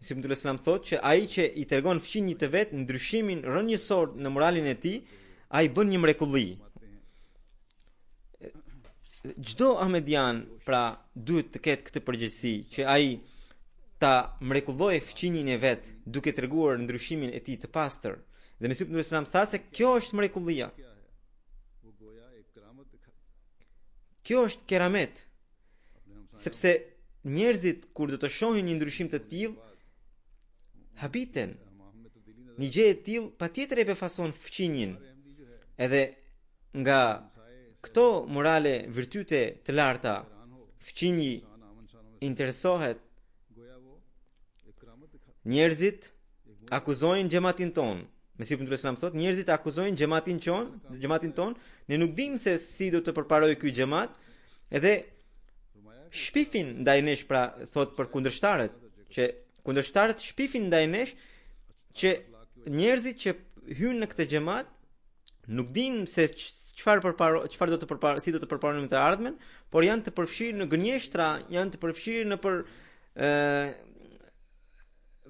Mesihu premtuar Islam thot që ai që i tregon fqinjit të vet, ndryshimin rrënjësor në moralin e tij, ai bën një mrekulli. Çdo ahmedian pra duhet të ketë këtë përgjegjësi që ai ta mrekullojë fqinjin e vet duke treguar ndryshimin e tij të pastër. Dhe Mesihu premtuar Islam tha se kjo është mrekullia. Kjo është keramet. Sepse njerëzit kur do të shohin një ndryshim të tillë habiten. Një gjë e tillë patjetër e befason fqinjin. Edhe nga këto morale virtyte të larta, fqinji interesohet. Njerëzit akuzojnë xhamatin ton. Mesihu premtuar Islam thot, njerëzit akuzojnë xhamatin ton, ne nuk dimë se si do të përparojë ky xhamat, edhe shpifin ndaj nesh, pra thot për kundërshtarët, që kundërshtarët shpifin ndaj nesh që njerëzit që hyjnë në këtë xhamat nuk dinë se çfarë do të përparojnë, si do të përparojnë të ardhmen, por janë të përfshirë në gënjeshtra, janë të përfshirë në për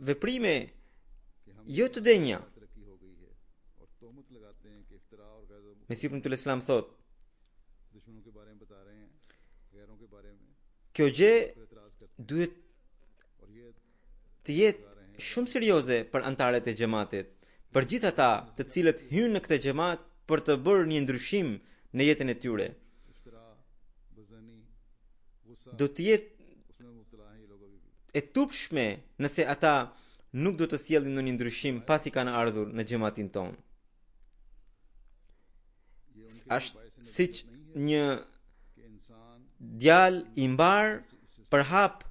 veprime jo të denja. Mesihu premtuar Islam thot, kjo gjë duhet të jetë shumë serioze për antarët e xhamatit, për gjithë ata të cilët hyjnë në këtë xhamat për të bërë një ndryshim në jetën e tyre. Do të jetë e turpshme nëse ata nuk do të sjellin ndonjë ndryshim pasi kanë ardhur në xhamatin ton. Ashtë siç një djalë i mbar përhap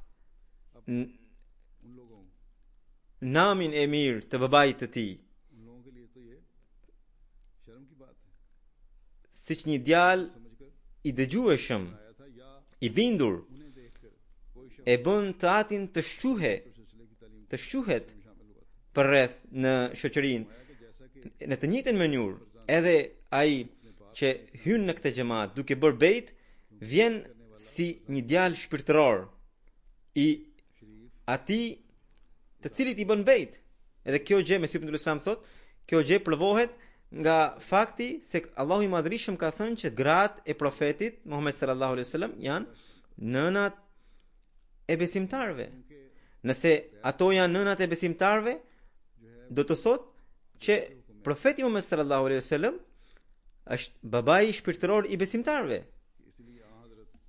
namin e mirë të babait të tij. Siç një djalë i dëgjueshëm, i bindur, e bën të atin të shquhet për rreth në shoqërinë, në të njëjtën mënyrë, edhe ai që hyn në këtë xhamat duke bërë bejt, vjen si një djalë shpirtëror i atij të cilit i bën bejt. Edhe kjo gjë, Mesihu premtuar Islam thot, kjo gjë provohet nga fakti se Allahu i Madhërisëm ka thënë që gratë e profetit Muhammed sallallahu alaihi wasallam janë nënat e besimtarëve. Nëse ato janë nënat e besimtarëve, do të thotë që profeti Muhammed sallallahu alaihi wasallam është babai shpirtëror i besimtarëve.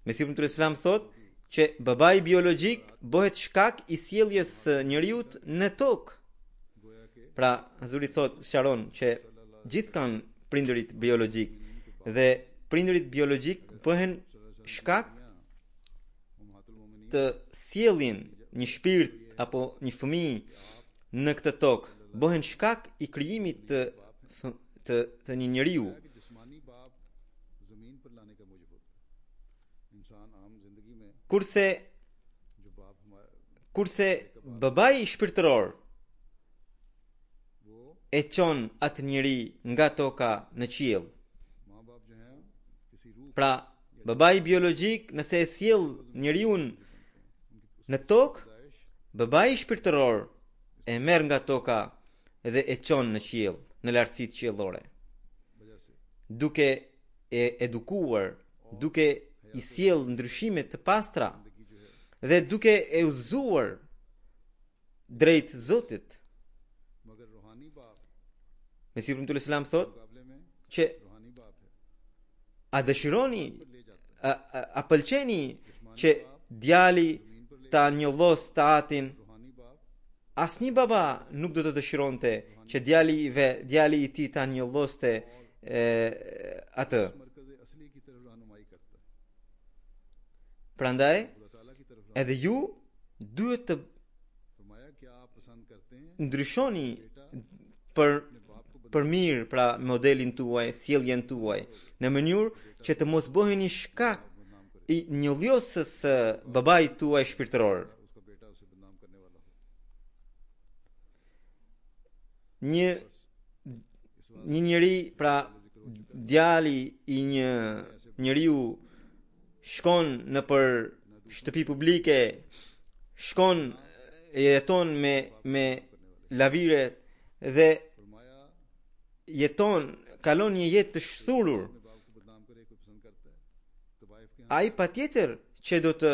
Mesihu premtuar Islam thot që babai biologjik bëhet shkak i sjelljes së njeriut në tokë. Pra, Hazuri thot, sqaron që gjithë kanë prindërit biologjik dhe prindërit biologjik bëhen shkak të sjellin një shpirt apo një fëmijë në këtë tokë, bëhen shkak i krijimit të një njeriu. Kurse babai shpirtëror e çon atë njeri nga toka në qiell. Pra, babai biologjik nëse e sjell njeriu në tokë, babai shpirtëror e merr nga toka dhe e çon në qiell, në lartësitë qiellore. Duke e edukuar, duke i sjell ndryshime të pastra dhe duke e udhëzuar drejt Zotit. Mesihu premtuar Islam thot që a dëshironi, a pëlqeni që djali ta njollos tatin asnjë baba nuk do të dëshironte që djali i tij ta njolloste atë. Prandaj edhe ju duhet të ndryshoni për mirë pra modelin tuaj, sjelljen tuaj, në mënyrë që të mos bëheni shkak i njollosës së babait tuaj shpirtëror. Një njeri, pra djali i një njeriu shkon në për shtëpi publike, shkon jeton me lavire dhe kalon një jetë të shthurur. Ai patjetër që do të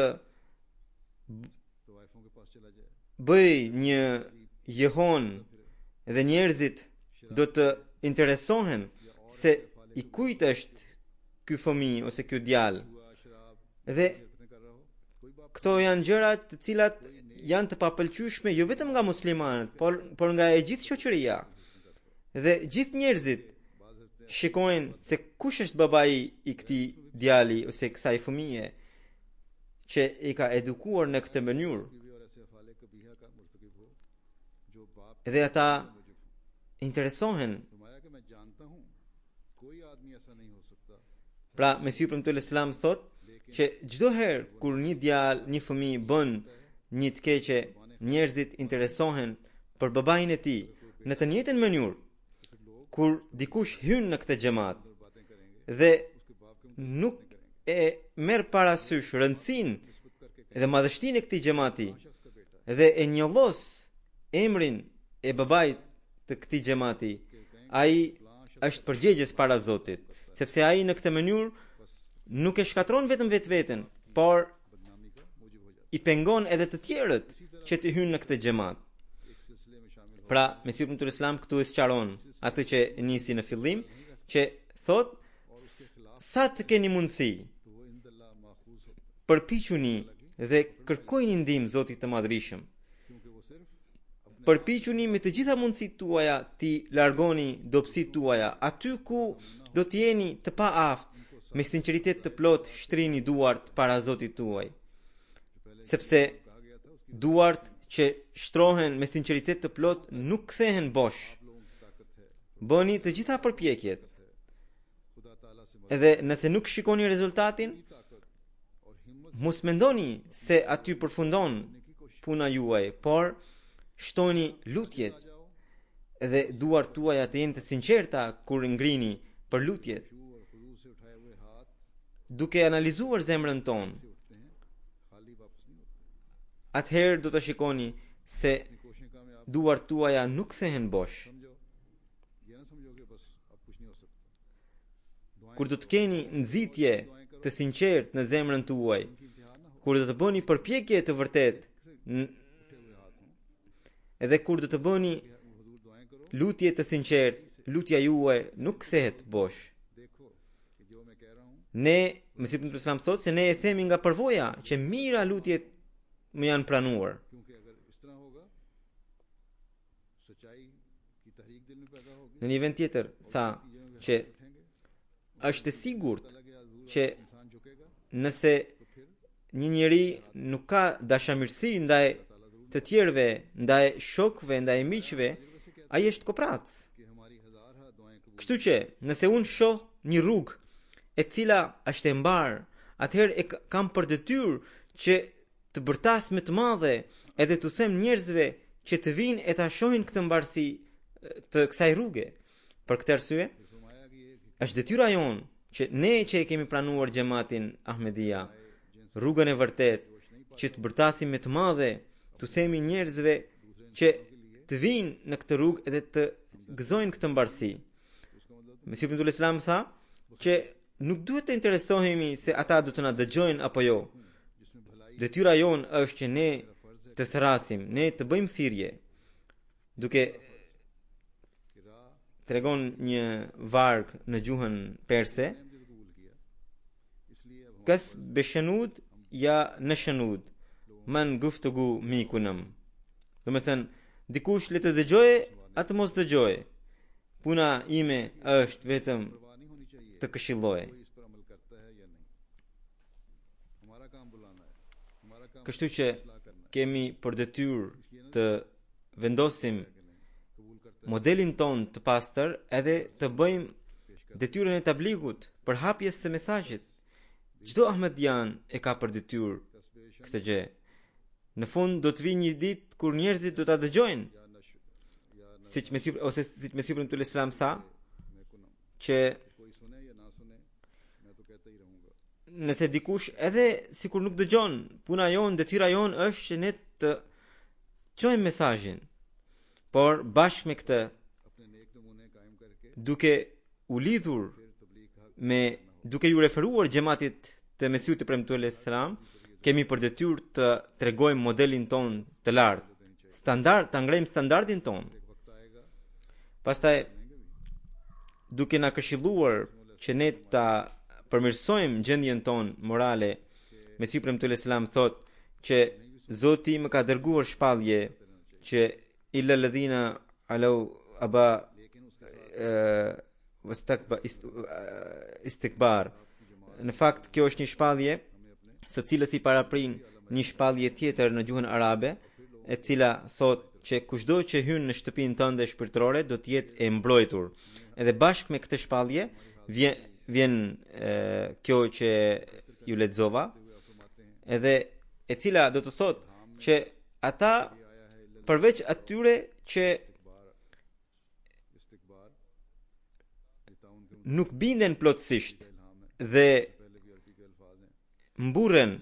bëj një jehon dhe njerëzit do të interesohen se i kujt është ky fëmijë ose ky djalë. Dhe këto janë gjëra të cilat janë të papëlqyeshme jo vetëm nga muslimanët, por nga e gjithë shoqëria. Dhe gjithë njerëzit shikojnë se kush është babai i këtij djali ose kësaj fëmije që i ka edukuar në këtë mënyrë. Dhe ata interesohen. Pra, Mesiu premtues selam thot që çdo herë kur një fëmijë bën një të keqe, njerëzit interesohen për babain e tij. Në të njëjtën mënyrë, kur dikush hyn në këtë xhamat dhe nuk e merr parasysh rëndësinë dhe madhështinë e këtij xhamati dhe e njollos emrin e babait të këtij xhamati, ai është përgjegjës para Zotit, sepse ai në këtë mënyrë nuk e shkatron vetëm vetveten, por i pengon edhe të tjerët që të hynë në këtë xhamat. Pra, Mesiu premtues Islam këtu e sqaron atë që nisi në fillim, që thot sa të keni mundësi, përpiquni dhe kërkojini ndihmë Zotit të Madhërisëm. Përpiquni me të gjitha mundësitë tuaja ti largoni dobësitë tuaja, aty ku do të jeni të paaft, me sinqeritet të plot shtrini duart para Zotit tuaj. Sepse duart që shtrohen me sinqeritet të plot nuk kthehen bosh. Bëni të gjitha përpjekjet. Edhe nëse nuk shikoni rezultatin, mos mendoni se aty përfundon puna juaj, por shtoni lutjet edhe duart tuaja të jenë të sinqerta kur ngrini për lutjet. Duke analizuar zemrën tonë, atëherë do të shikoni se duart tuaja nuk kthehen bosh. Kur do të keni nxitje të sinqertë në zemrën tuaj, kur do të bëni përpjekje të vërtetë, edhe kur do të bëni lutje të sinqertë, lutja juaj nuk kthehet bosh. Ne, Mesiu premtues Islam thotë se ne e themi nga përvoja që mira lutjet më janë pranuar. Në një vend tjetër tha që është e sigurt që nëse një njeri nuk ka dashamirësi ndaj të tjerëve, ndaj shokëve, ndaj miqve, ai është koprac. Kështu që nëse unë shoh një rrugë e cila është e mbar, atëherë e kam për detyrë që të bërtas me të madhe edhe të them njerëzve që të vinë e ta shohin këtë mbarsi të kësaj rruge. Për këtë arsye, është detyra jonë që ne që e kemi pranuar xhamatin Ahmedia, rrugën e vërtet, që të bërtasim me të madhe, të themi njerëzve që të vinë në këtë rrugë edhe të gëzojnë këtë mbarsi. Mesiu premtues Islam tha që nuk duhet të interesohemi se ata do të na dëgjojnë apo jo. Detyra jonë është që ne të thrasim, ne të bëjmë thirrje. Duke tregon një varg në gjuhën perse, kas beshenud ja në shënud, man guftugu mikunëm. Do me thënë, Dikush le të dëgjojë atë mos dëgjojë. Puna ime është vetëm परवाह नहीं होनी चाहिए të këshilloj. कोई इस पर अमल करता है या नहीं हमारा काम बुलाना है हमारा काम Kështu që इस्लाह करना है kemi për detyrë të vendosim कि नहीं कबूल करता modelin ton të pastër edhe të bëjmë detyrën e tabligut për hapjes së mesazhit. Çdo ahmedian e ka për detyrë këtë gjë. Në fund do të vijë një ditë kur njerëzit do ta dëgjojnë, या नश या siç Mesiu premtues Islam tha, मैं कुनम që कोई सुने या ना सुने मैं तो कहता ही रहूंगा nëse dikush edhe sikur nuk dëgjon, puna jon, detyra jon është që ne të çojmë mesazhin. Por bashkë me këtë, अपने नेक नमूने कायम करके duke u lidhur फिर तबलीग का हक me duke ju referuar xhamatit të Mesiut të premtues Islam, kemi për detyrë të tregojmë modelin ton të lartë, ta ngrejmë standardin ton. एक वक्त आएगा Pastaj duke na këshilluar që ne ta përmirësojmë gjendjen ton morale, Mesiu premtues Islam thot që Zoti më ka dërguar shpallje që illa alladhina alau aba istikbar. Në fakt kjo është një shpallje së cilës i paraprin një shpallje tjetër në gjuhën arabe, e cila thot që kushdo që hyn në shtëpinë tënde shpirtërore do të jetë e mbrojtur. Edhe bashkë me këtë shpallje vjen kjo që ju lexova, edhe e cila do të thot që ata përveç atyre që इस्तिकबार ताउन के nuk binden plotësisht इल्हाम है dhe पहले भी अरबी के अल्फाज हैं mburren.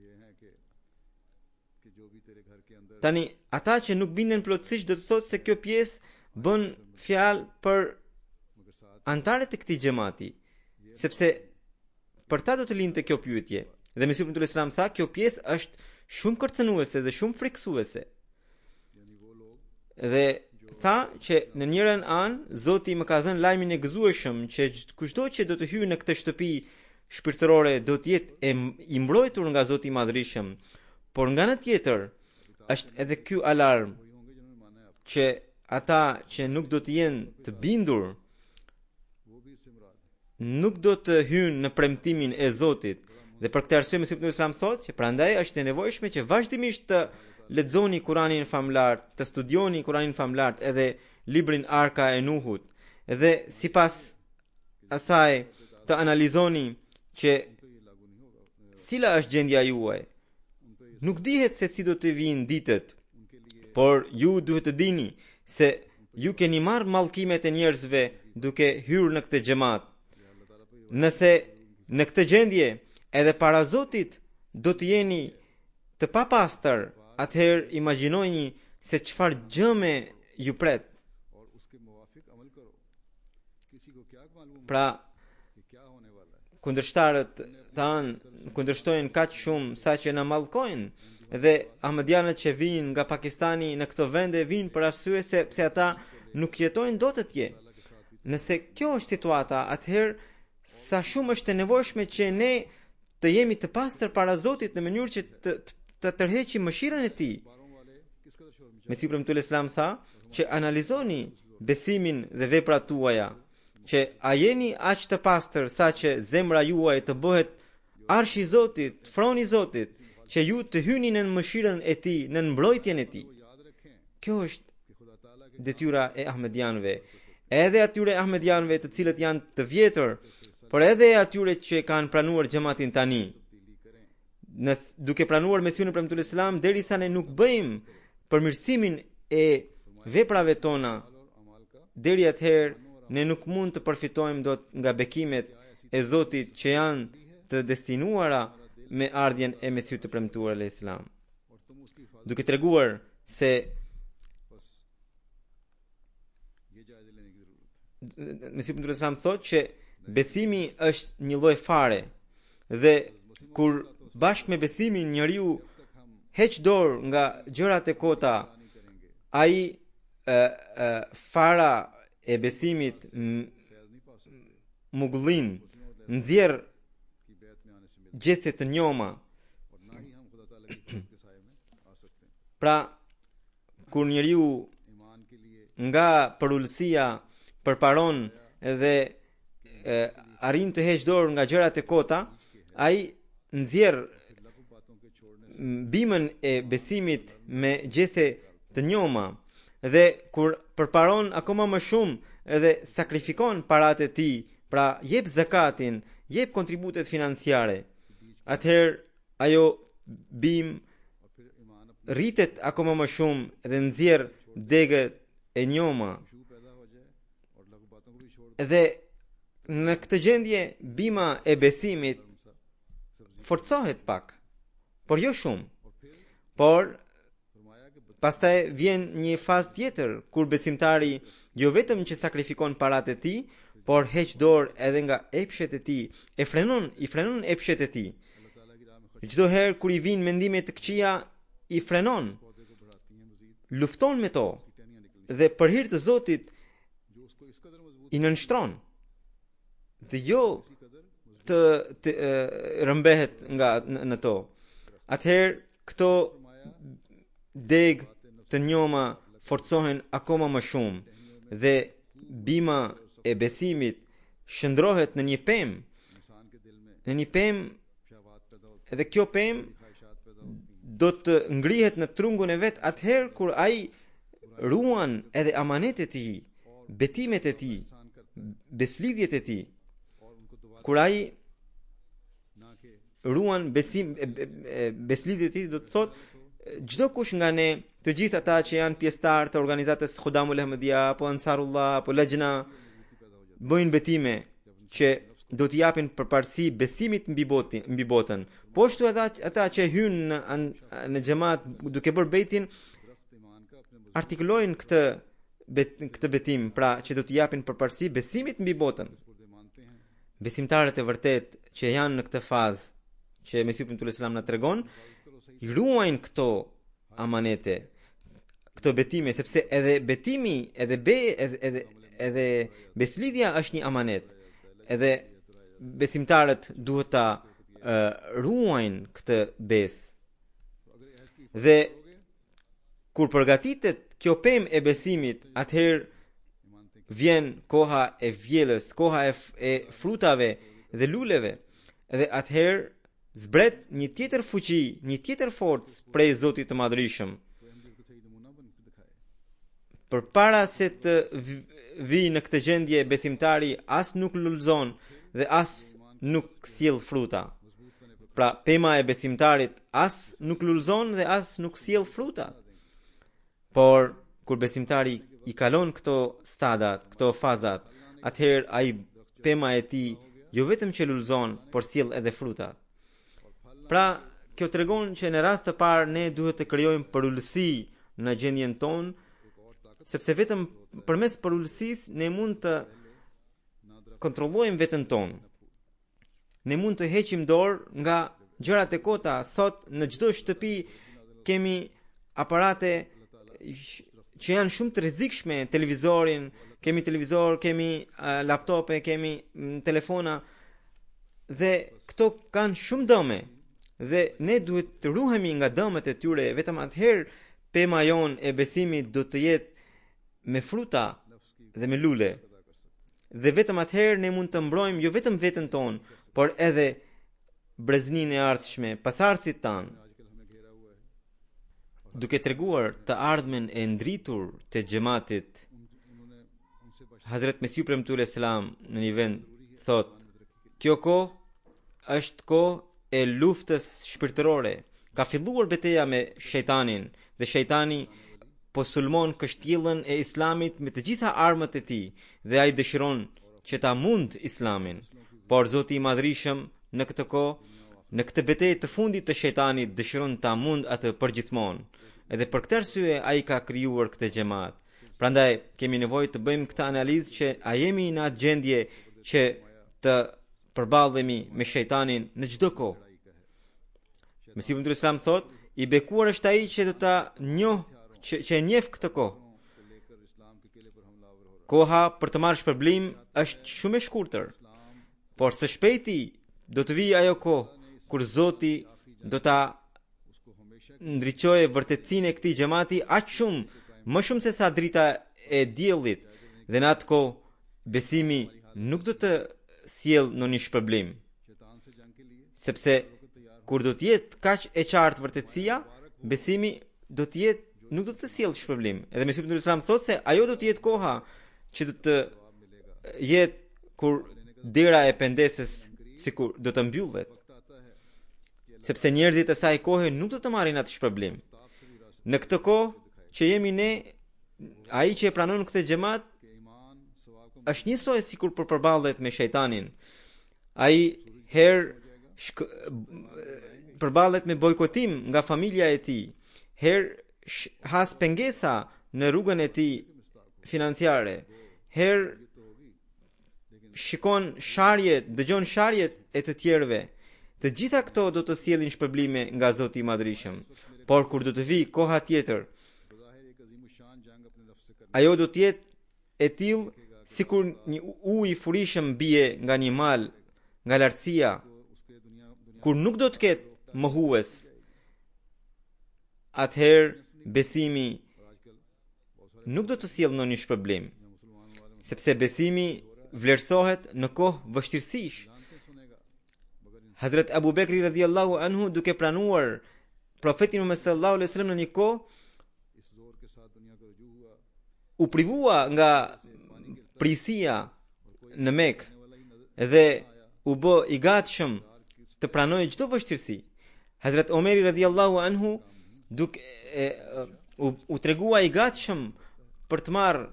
ये हैं कि जो भी तेरे घर के अंदर Tani ata që nuk binden plotësisht do të thotë se kjo pjesë bën fjalë për मगर साथ antarët e këtij xhamati, sepse për ta do të lindte kjo pyetje. Dhe Mesiu premtues Islam tha, kjo pjesë është shumë kërcënuese dhe shumë frikësuese. यानी वो लोग Dhe tha që në njërin anë Zoti më ka dhënë lajmin e gëzueshëm që kushdo që do të hyjë në këtë shtëpi shpirtërore do të jetë i mbrojtur nga Zoti i Madhërisëm. Por nga ana tjetër është edhe ky alarm वही होंगे जिन्होंने माना है आप që ata që nuk do të jenë të bindur वो भी इससे मुराद है nuk do të hyjnë në premtimin e Zotit. Dhe për këtë arsye Mesiu premtues Islam thotë që prandaj është e nevojshme që vazhdimisht të lexoni Kur'anin famlar, të studioni Kur'anin famlar edhe librin Arka e Nuhut. Dhe sipas asaj të analizoni që cila është gjendja juaj. Nuk dihet se si do të vinë ditët, por ju duhet të dini se ju keni marrë mallkimet e njerëzve duke hyrë në këtë xhamat. Nëse në këtë gjendje edhe para Zotit do të jeni të papastër, atëherë imagjinojeni se çfarë gjëme ju pret. और उसके मुवाफिक अमल करो किसी को क्या मालूम Pra, कि क्या होने वाला है kundërshtarët tanë kundërshtojnë kaq shumë sa që na mallkojnë. Dhe ahmedianët që vinë nga Pakistani në këto vende vinë për arsye se pse ata nuk jetojnë dot atje. Nëse kjo është situata, atëherë sa shumë është e nevojshme që ne të jemi të pastër para Zotit në mënyrë që të tërheqim mëshirën e Tij. बारों वाले किस कदर शोर मचा Mesiu premtues Islam tha që analizoni besimin dhe veprat tuaja, që a jeni aq të pastër sa që zemra juaj të bëhet arshi i Zotit, froni i Zotit, që ju të hyni në mëshirën e Tij, në mbrojtjen e Tij. तो याद रखें Kjo është कि खुदा ताला के detyra e ahmedianëve, edhe atyre ahmedianëve të cilët janë të vjetër, por edhe atyre që kanë pranuar xhamatin tani. तब्दीली करें Duke pranuar Mesiun e premtues Islam, derisa ne nuk bëjmë përmirësimin e veprave tona, और अमाल का deri atëherë ne nuk mund të përfitojmë dot nga bekimet e Zotit që janë të destinuara me ardhjen e Mesiut të premtuar alayhis salam. और तुम उसकी हिफाजत Duke treguar se बस ये जायजा लेने की जरूरत है Mesiu të premtuar Islam thotë që besimi është një lloj fare dhe kur bashkë me besimin njeriu heq dorë nga gjërat e kota, नहीं करेंगे ai fara e besimit Faiz नहीं पा सकते mugullin nxjerr की बैत में आने से मिलता gjethe të njoma. और ना ही हम खुदा ताला की फैज के साये में आ सकते हैं Pra, kur njeriu ईमान के लिए nga përullësia përparon dhe arrin të heqë dorë nga gjërat e kota, ai nxjerr लघु बातों के छोड़ने bimën e besimit me gjethe të njoma dhe kur përparon akoma më shumë edhe sakrifikon paratë e tij, pra jep zakatin, jep kontributet financiare, atëherë ajo bim और फिर ईमान rritet akoma më shumë dhe nxjerr degët e njoma. खुशबू पैदा हो जाए और लघु बातों को भी छोड़ Dhe në këtë gjendje bima e besimit forcohet pak, por jo shumë. और फिर Por फरमाया कि pastaj vjen një fazë tjetër kur besimtari jo vetëm që sakrifikon paratë e tij, por heq dorë edhe nga epshet e tij, i frenon epshet e tij. अल्लाह ताला की राह में खर्च Çdo herë kur i vijnë mendime të këqija, i frenon, पौधे को बढ़ाती हैं मजीद lufton me to की टहनियां निकलनी dhe për hir të Zotit जो उसको इस कदर मजबूत i nënshtron. Dhe jo इसी कदर मजबूत të rëmbehet nga në to. Atëherë këto फरमाया deg të njoma forcohen akoma më shumë dhe bima e besimit shndrohet në një pemë, इंसान के दिल में në një pemë शहवात पैदा होती dhe kjo pemë हैं ख्वाहिशात पैदा होती हैं do të ngrihet në trungun e vet atëherë kur ai ruan edhe amanetet e tij, betimet e tij, इंसान करता beslidhjet e tij, है और उनको दोबारा kur ai ना के ruan beslidhjet e tij, do të thotë çdo kush nga ne, të gjithë ata që janë pjesëtar të organizatës Khudamul Ahmadiyya apo Ansarullah apo Lajna, bëjnë betime që do t'i japin përparësi besimit mbi botën. Po ashtu edhe ata që hynë në xhamat duke bërë betin, दरख्त ईमान का अपने मजबूत artikulojnë këtë betim, pra që do t'i japin përparësi besimit mbi botën. पुर्दे मानते हैं Besimtarët e vërtet që janë në këtë fazë që Mesihu Premtull Islam na tregon, i ruajnë këto amanete, këto betime, sepse edhe betimi, edhe beslidhja është një amanet. Edhe besimtarët duhet ta ruajnë këtë besë. Dhe kur përgatitet kjo pemë e besimit, atëherë vjen koha e vjelës, koha e frutave dhe luleve. Dhe atëherë zbret një tjetër fuqi, një tjetër forcë prej Zotit të Madhërisëm. तो अहमदियत को सही नमूना बन के दिखाए Përpara se të vi në këtë gjendje, besimtari as nuk lulëzon dhe as nuk sjell fruta. मजबूत बने पर Pra pema e besimtarit as nuk lulëzon dhe as nuk sjell fruta. Por kur besimtari i kalon këto stadat, këto fazat, atëherë ai pema e tij jo vetëm që lulëzon, por sjell edhe fruta. Pra kjo tregon që në rast të parë ne duhet të krijojmë përullësi në gjendjen tonë, sepse vetëm përmes përullësisë ne mund të kontrollojmë veten tonë. Ne mund të heqim dorë nga gjërat e kota. Sot në çdo shtëpi kemi aparate që janë shumë të rrezikshme, televizorin, kemi televizor, kemi laptope, kemi telefona dhe këto kanë shumë dëme. Dhe ne duhet të ruhemi nga dëmet e tyre, vetëm atëherë pema jon e besimit do të jetë me fruta dhe me lule. Dhe vetëm atëherë ne mund të mbrojmë jo vetëm veten tonë, por edhe brezninë e ardhshme, pasardhësit tanë, आजकल हमें घेरा हुआ है duke treguar të ardhmen e ndritur të xhamatit. उन्होंने उनसे बच Hazrat Mesihu Premtull Islam në një vend thot, kjo kohë është kohë e luftës shpirtërore. Ka filluar betejë me shejtanin dhe shejtani po sulmon kështjellën e Islamit me të gjitha armët e tij dhe ai dëshiron që ta mund Islamin. Por Zoti i Madhërisëm në këtë kohë, në këtë betejë të fundit të shejtanit, dëshiron ta mund atë përgjithmonë. Edhe për këtë arsye ai ka krijuar këtë xhamat. Prandaj kemi nevojë të bëjmë këtë analizë që a jemi në atë gjendje që të përballemi me shejtanin në çdo kohë. Mesihu Premtull Islam thot, i bekuar është ai që do ta njoh, që e njeh këtë kohë. को लेकर इस्लाम के किले पर हमलावर हो रहा Koha për të marrë shpërblim është shumë e shkurtër, por së shpejti do të vijë ajo kohë kur Zoti do ta है उसको हमेशा ndriçojë vërtetësinë e këtij xhamati aq shumë, më shumë se sa drita e diellit, dhe në atë kohë besimi nuk do të sjellë në një shpërblim, sepse kur do të jetë kaq e qartë vërtetësia, besimi do të jetë nuk do të sjellë shpërblim. Edhe Mesih ibn Islam thotë se ajo do të jetë koha që do të jetë kur dera e pendesës sikur do të mbyllet, sepse njerëzit e saj kohe nuk do të marrin atë shpërblim. Në këtë kohë që jemi ne, ai që e pranon këtë xhamat është njësoj sikur përballet me shejtanin. Ai herë përballet me bojkotim nga familja e tij, herë has pengesa në rrugën e tij financiare, herë shikon sharjet, dëgjon sharjet e të tjerëve. Të gjitha këto do të sjellin shpërblime nga Zoti i Madhërisëm. Por kur do të vi koha tjetër, ajo do të jetë e tillë sikur një ujë i furishëm bie nga një mal, nga lartësia, kur nuk do të ketë mohues. Atëherë besimi nuk do të sjellë në një shpërblim, sepse besimi vlerësohet në kohë vështirësish. Hazrat Abu Bekri radhiyallahu anhu, duke pranuar profetin Muhammed sallallahu alaihi wasallam në një kohë, u privua nga prisia në Mekë dhe u bë i gatshëm të pranojë çdo vështirësi. Hazrat Omeri radhiyallahu anhu duke u tregua i gatshëm për të marrë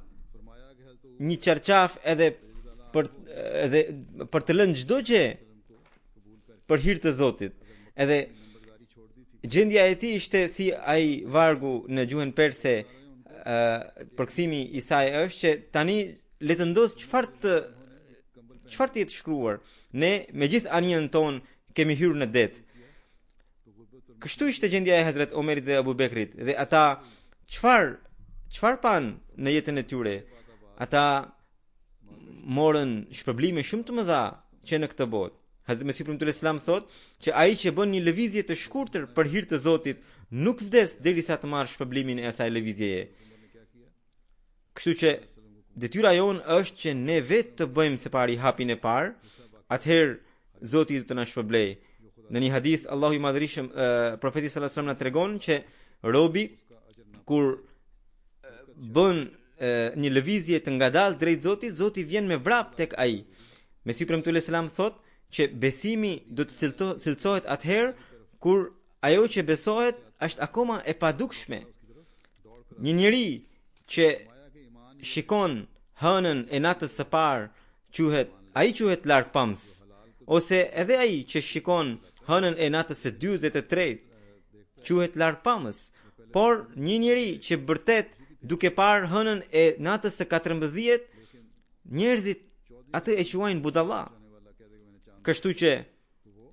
një çarçaf edhe për të lënë çdo gjë për hir të Zotit. Edhe gjendja e tij ishte si ai vargu në gjuhën perse, përkthimi i saj është që tani le të ndos çfarë të jetë shkruar. Ne me gjithë anjen ton kemi hyrë në det. Kështu ishte gjendja e Hazrat Omerit dhe Abu Bekrit. Dhe ata çfarë pan në jetën e tyre? Ata morën shpërblime shumë të mëdha që në këtë botë. Hazrat Mesih ibn Islam thotë që ai që bën një lëvizje të shkurtër për hir të Zotit nuk vdes derisa të marrë shpërblimin e asaj lëvizjeje. Kështu që detyra jonë është që ne vetë të bëjmë së pari hapin e parë, atëherë Zoti do të na shpërblej. Në një hadith Allahu i Madhërisëm, profeti sallallahu alajhi wasallam na tregon që robi kur bën një lëvizje të ngadalë drejt Zotit, Zoti vjen me vrap tek ai. Mesih ibn Islam thotë që besimi do të cilësohet atëherë kur ajo që besohet është akoma e padukshme. Një njeri që shikon hënën e natës së parë quhet larpams, ose edhe ai që shikon hënën e natës së dytë dhe të tretë quhet larpamës. Por një njeri që vërtet duke parë hënën e natës së 14, njerëzit atë e quajnë budalla. Kështu që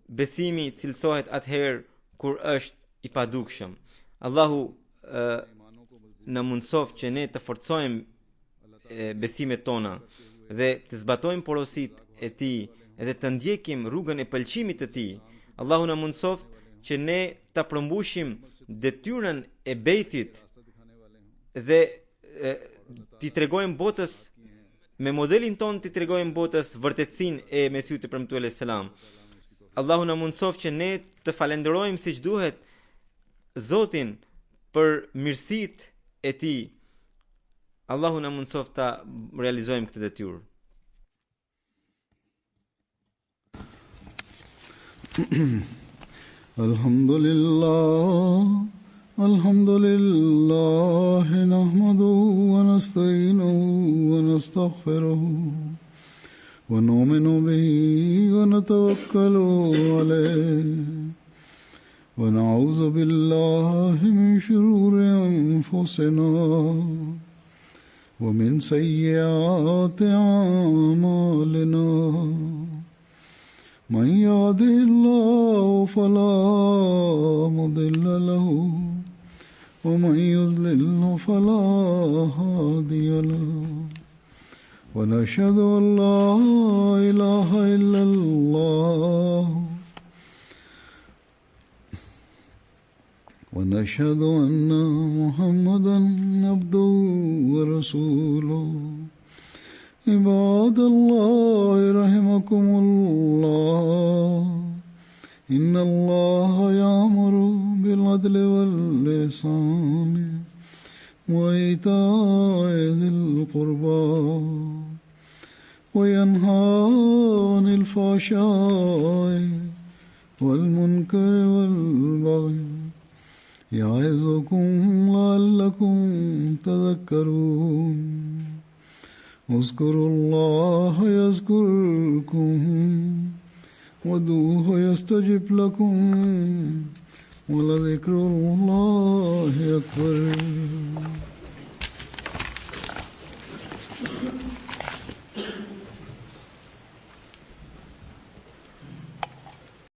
besimi cilësohet atëherë kur është i padukshëm. Allahu në mundsof që ne të forcojmë besimet tona dhe të zbatojmë porositë e tij dhe të ndjekim rrugën e pëlqimit të tij. Allahu në mundsof që ne të përmbushim detyrën e bejtit dhe t'i tregojmë botës, me modelin ton t'i tregojmë botës vërtetësinë e Mesihut të premtuar alayhis salam. Allahu na mundsof që ne të falenderojmë siç duhet Zotin për mirësitë e tij. Allahu na mundsof ta realizojmë këtë detyrë. Alhamdulillah nahmaduhu wa nasta'inuhu wa nastaghfiruhu wa nu'minu bihi wa natawakkalu alayhi wa na'udhu billahi min shururi anfusina wa min sayyiati a'malina. من يهده الله فلا مضل له ومن يضلل فلا هادي له ونشهد أن لا إله إلا الله ونشهد أن محمدا عبده ورسوله عباد الله رحمكم الله إن الله يأمر بالعدل والإحسان وإيتاء ذي القربى وينهى عن الفحشاء والمنكر والبغي يعظكم لعلكم تذكرون اذكروا الله يذكركم وادعوه يستجب لكم ولذكر الله أكبر